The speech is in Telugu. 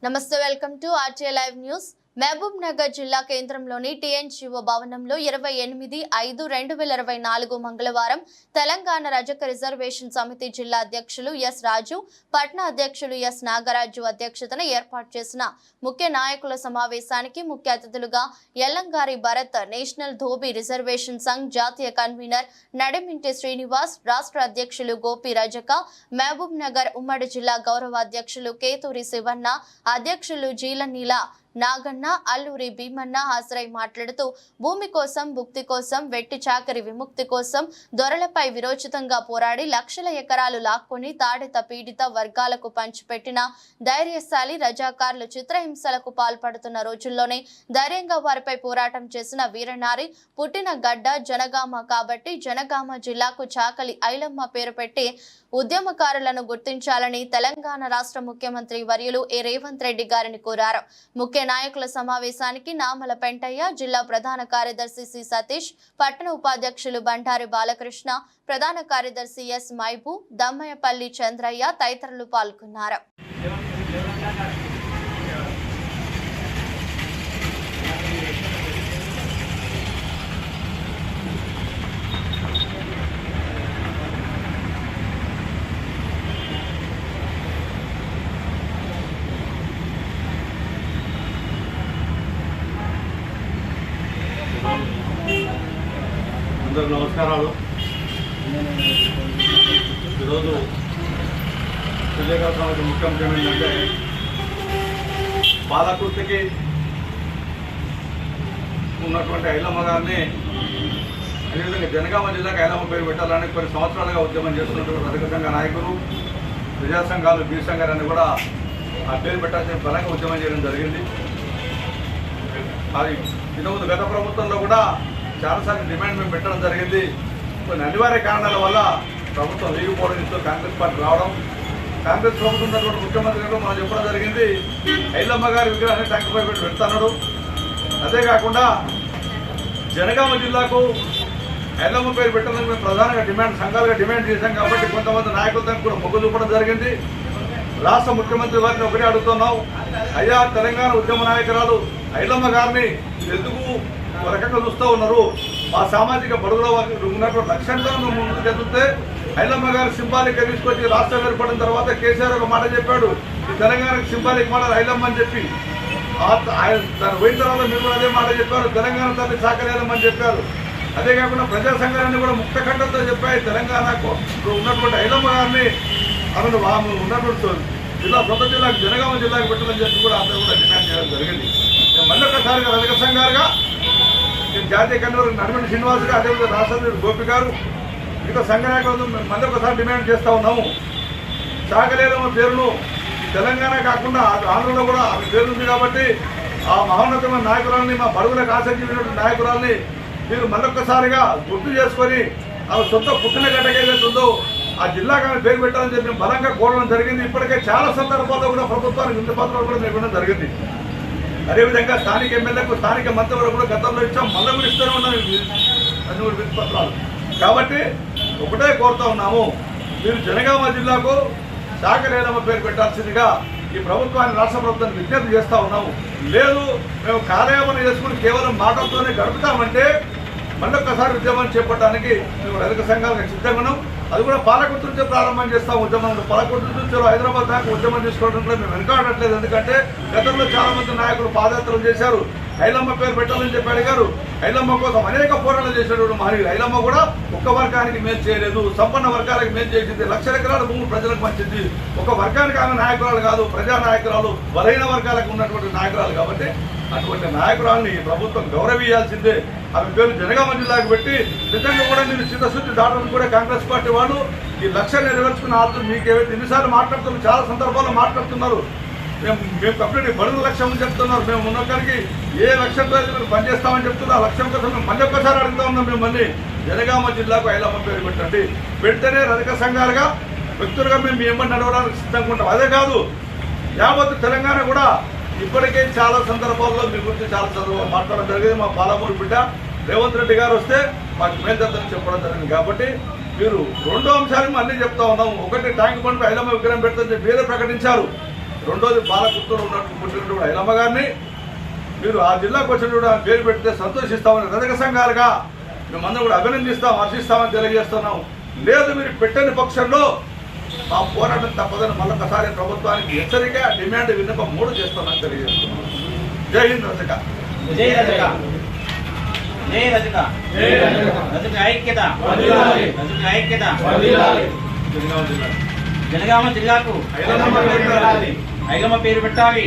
నమస్తే welcome to RTI live news. Mahabubnagar జిల్లా కేంద్రంలోని టీఎన్జీఓ భవనంలో 28/5/2024 మంగళవారం తెలంగాణ రజక రిజర్వేషన్ సమితి జిల్లా అధ్యక్షులు ఎస్ రాజు, పట్నా అధ్యక్షులు ఎస్ నాగరాజు అధ్యక్షతన ఏర్పాటు చేసిన ముఖ్య నాయకుల సమావేశానికి ముఖ్య అతిథులుగా యల్లంగారి భరత్, నేషనల్ ధోబీ రిజర్వేషన్ సంఘ్ జాతీయ కన్వీనర్ నడిమింటి శ్రీనివాస్, రాష్ట్ర అధ్యక్షులు గోపి రజక, మహబూబ్ నగర్ ఉమ్మడి జిల్లా గౌరవ అధ్యక్షులు కేతూరి శివన్న, అధ్యక్షులు జీలనీల నాగన్న, అల్లూరి భీమన్న హాజరై మాట్లాడుతూ భూమి కోసం, భుక్తి కోసం, వెట్టి చాకరి విముక్తి కోసం దొరలపై విరోచితంగా పోరాడి లక్షల ఎకరాలు లాక్కొని తాడిత పీడిత వర్గాలకు పంచిపెట్టిన ధైర్యశాలి రజాకార్లు చిత్రహింసలకు పాల్పడుతున్న రోజుల్లోనే ధైర్యంగా వారిపై పోరాటం చేసిన వీరనారి, పుట్టిన గడ్డ జనగామ కాబట్టి జనగామ జిల్లాకు చాకలి ఐలమ్మ పేరు పెట్టి ఉద్యమకారులను గుర్తించాలని తెలంగాణ రాష్ట్ర ముఖ్యమంత్రి వర్యులు ఏ రేవంత్ రెడ్డి గారిని కోరారు। ముఖ్య నాయకుల సమావేశానికి నామల పెంటయ్య, జిల్లా ప్రధాన కార్యదర్శి సి సతీష్, పట్టణ ఉపాధ్యక్షులు బండారి బాలకృష్ణ, ప్రధాన కార్యదర్శి ఎస్ మైబు, దమ్మయ్యపల్లి చంద్రయ్య తదితరులు పాల్గొన్నారు। అందరూ నమస్కారాలు। ఈరోజు తెలియగలసిన ముఖ్య అంశం ఏంటంటే పాలకుర్తికి ఉన్నటువంటి ఐలమ్మ గారిని, అదేవిధంగా జనగామ జిల్లాకి ఐలమ్మ పేరు పెట్టాలని కొన్ని సంవత్సరాలుగా ఉద్యమం చేస్తున్నటువంటి రజక సంఘ నాయకులు, ప్రజా సంఘాలు, బీ సంఘాలన్నీ కూడా ఆ పేరు పెట్టాల్సిన బలంగా ఉద్యమం చేయడం జరిగింది। అది ఇంతకుముందు గత ప్రభుత్వంలో కూడా చాలాసార్లు డిమాండ్ మేము పెట్టడం జరిగింది। కొన్ని అనివార్య కారణాల వల్ల ప్రభుత్వం వీగిపోవడంతో కాంగ్రెస్ పార్టీ రావడం, కాంగ్రెస్ ప్రభుత్వం ఉన్నటువంటి ముఖ్యమంత్రి గారు మనం చెప్పడం జరిగింది ఐలమ్మ గారి విగ్రహాన్ని ట్యాంకుపై పెట్టి పెడతాడు। అంతేకాకుండా జనగామ జిల్లాకు ఐలమ్మ పేరు పెట్టాలని మేము ప్రధానంగా సంఘాలుగా డిమాండ్ చేశాం కాబట్టి కొంతమంది నాయకులతో కూడా మొగ్గు చూపడం జరిగింది। రాష్ట్ర ముఖ్యమంత్రి వారిని ఒకటే అడుగుతున్నాం, అయ్యా తెలంగాణ ఉద్యమ నాయకురాలు ఐలమ్మ గారిని ఎందుకు ఒక రకంగా చూస్తూ ఉన్నారు? మా సామాజిక బడుగుల ఉన్నటువంటి లక్ష్యంతో ముందుకు చెందితే ఐలమ్మ గారు సింబాలిక్ తీసుకొచ్చి రాష్ట్రం ఏర్పడిన తర్వాత కేసీఆర్ ఒక మాట చెప్పాడు, ఈ తెలంగాణకు సింబాలిక్ మాట ఐలమ్మ అని చెప్పి, దాని పోయిన తర్వాత మీరు కూడా అదే మాట చెప్పారు, తెలంగాణ తల్లి సాకరేలమ్మని చెప్పారు। అదే కాకుండా ప్రజా సంఘాలన్నీ కూడా ముక్తఖండంతో చెప్పాయి తెలంగాణకు ఉన్నటువంటి ఐలమ్మ గారిని ఆమెను ఉన్నటువంటి జిల్లా సొంత జిల్లాకు జనగామ జిల్లాకు పెట్టాలని చెప్పి కూడా అందరూ కూడా డిమాండ్ చేయడం జరిగింది। మళ్ళీ ఒకసారిగా రజక సంఘాలుగా జాతీయ కన్వీనర్ నడిమింటి శ్రీనివాస్ గారు, అదేవిధంగా రాష్ట్ర గోపి గారు, మిగతా సంఘ నాయకులు మళ్ళీ ఒకసారి డిమాండ్ చేస్తూ ఉన్నాము, సాకలేలమ్మ పేరును తెలంగాణ కాకుండా ఆంధ్రలో కూడా ఆమె పేరు ఉంది కాబట్టి ఆ మహోన్నతమైన నాయకురాలని, మా బడుగులకు ఆసక్తి నాయకురాలని మీరు మళ్ళొక్కసారిగా గుర్తు చేసుకొని ఆమె సొంత పుట్టిన గడ్డకి ఏదైతే ఉందో ఆ జిల్లాకు ఆమె పేరు పెట్టాలని చెప్పి మేము బలంగా కోరడం జరిగింది। ఇప్పటికే చాలా సందర్భాల్లో కూడా ప్రభుత్వానికి వినతి పత్రాలు కూడా మేము ఇవ్వడం జరిగింది। అదేవిధంగా స్థానిక ఎమ్మెల్యేలకు, స్థానిక మంత్రులకు కూడా గతంలో ఇచ్చాం, మళ్ళీ కూడా ఇస్తూనే ఉన్నాం అన్ని వినతి పత్రాలు। కాబట్టి ఒకటే కోరుతా ఉన్నాము, మీరు జనగామ జిల్లాకు సాకరేలమ్మ పేరు పెట్టాల్సిందిగా ఈ ప్రభుత్వాన్ని, రాష్ట్ర ప్రభుత్వాన్ని విజ్ఞప్తి చేస్తూ ఉన్నాము। లేదు మేము కార్యక్రమం చేసుకుని కేవలం మాటలతోనే గడుపుతామంటే మళ్ళొక్కసారి ఉద్యమం చేపట్టడానికి మేము రజక సంఘాలకు సిద్ధంగా ఉన్నాం। అది కూడా పాలకుర్తి నుంచి ప్రారంభం చేస్తాం ఉద్యమం। పాలకుర్తి నుంచి హైదరాబాద్ దాకా ఉద్యమం తీసుకోవడంలో మేము వెనకాడట్లేదు, ఎందుకంటే గతంలో చాలా మంది నాయకులు పాదయాత్రలు చేశారు, ఐలమ్మ పేరు పెట్టాలని చెప్పి అడిగారు, ఐలమ్మ కోసం అనేక పోరాటాలు చేసేటువంటి మహనీయులు। ఐలమ్మ కూడా ఒక్క వర్గానికి మేలు చేయలేదు, సంపన్న వర్గాలకు మేలు చేసింది, లక్షల ఎకరాల భూములు ప్రజలకు పంచింది। ఒక వర్గానికి ఆమె నాయకురాలు కాదు, ప్రజా నాయకురాలు, బలహీన వర్గాలకు ఉన్నటువంటి నాయకురాలు కాబట్టి అటువంటి నాయకురాలని ప్రభుత్వం గౌరవించాల్సిందే। ఆమె పేరు జనగామ జిల్లాకు పెట్టి నిజంగా కూడా మీరు చిత్తశుద్ధి దాటడం కూడా కాంగ్రెస్ పార్టీ వాళ్ళు ఈ లక్ష్యం నెరవేర్చుకున్న ఆలోచన మీకు ఏవైతే ఎన్నిసార్లు మాట్లాడుతున్నారు, చాలా సందర్భాల్లో మాట్లాడుతున్నారు, మేము కంప్లీట్ బడుగు లక్ష్యం అని చెప్తున్నారు, మేము ఉన్నక్కడికి ఏ లక్ష్యంతో మీరు పనిచేస్తామని చెప్తున్నారు, ఆ లక్ష్యం కోసం మేము మళ్ళీ ఒక్కసారి అడుగుతా ఉన్నాం, మిమ్మల్ని జనగామ జిల్లాకు ఐలమ్మ పేరు పెట్టండి, పెడితేనే రజక సంఘాలుగా వ్యక్తులుగా మేము ఏమని నడవడానికి సిద్ధంగా ఉంటాం। అదే కాదు యావత్ తెలంగాణ కూడా ఇప్పటికే చాలా సందర్భాల్లో మీ గురించి చాలా సందర్భాలు మాట్లాడడం జరిగింది। మా పాలమూరు బిడ్డ రేవంత్ రెడ్డి గారు వస్తే మాకు మేల్దందని చెప్పడం జరిగింది కాబట్టి మీరు రెండో అంశాలను అన్నీ చెప్తా ఉన్నాము। ఒకటి ట్యాంక్ బండ్ ఐలమ్మ విగ్రహం పెడతామని వేరే ప్రకటించారు, రెండోది బాలకుర్తూరు పుట్టినటువంటి ఐలమ్మ గారిని మీరు ఆ జిల్లాకు వచ్చినటువంటి పేరు పెడితే సంతోషిస్తామని రజక సంఘాలుగా మేమందరం కూడా అభినందిస్తాం, హర్షిస్తామని తెలియజేస్తున్నాం. లేదు మీరు పెట్టని పక్షంలో ఆ పోరాటం తప్పదని మళ్ళొకసారి ప్రభుత్వానికి హెచ్చరిక, డిమాండ్, విన్నపం 3 చేస్తామని తెలియజేస్తున్నాం. జై హింద్ రజక. జై రజక. జై రజక. రజక ఐక్యత. రజక ఐక్యత. జనగామ జిల్లాకు ఐలమ్మ పేరు పెట్టాలి.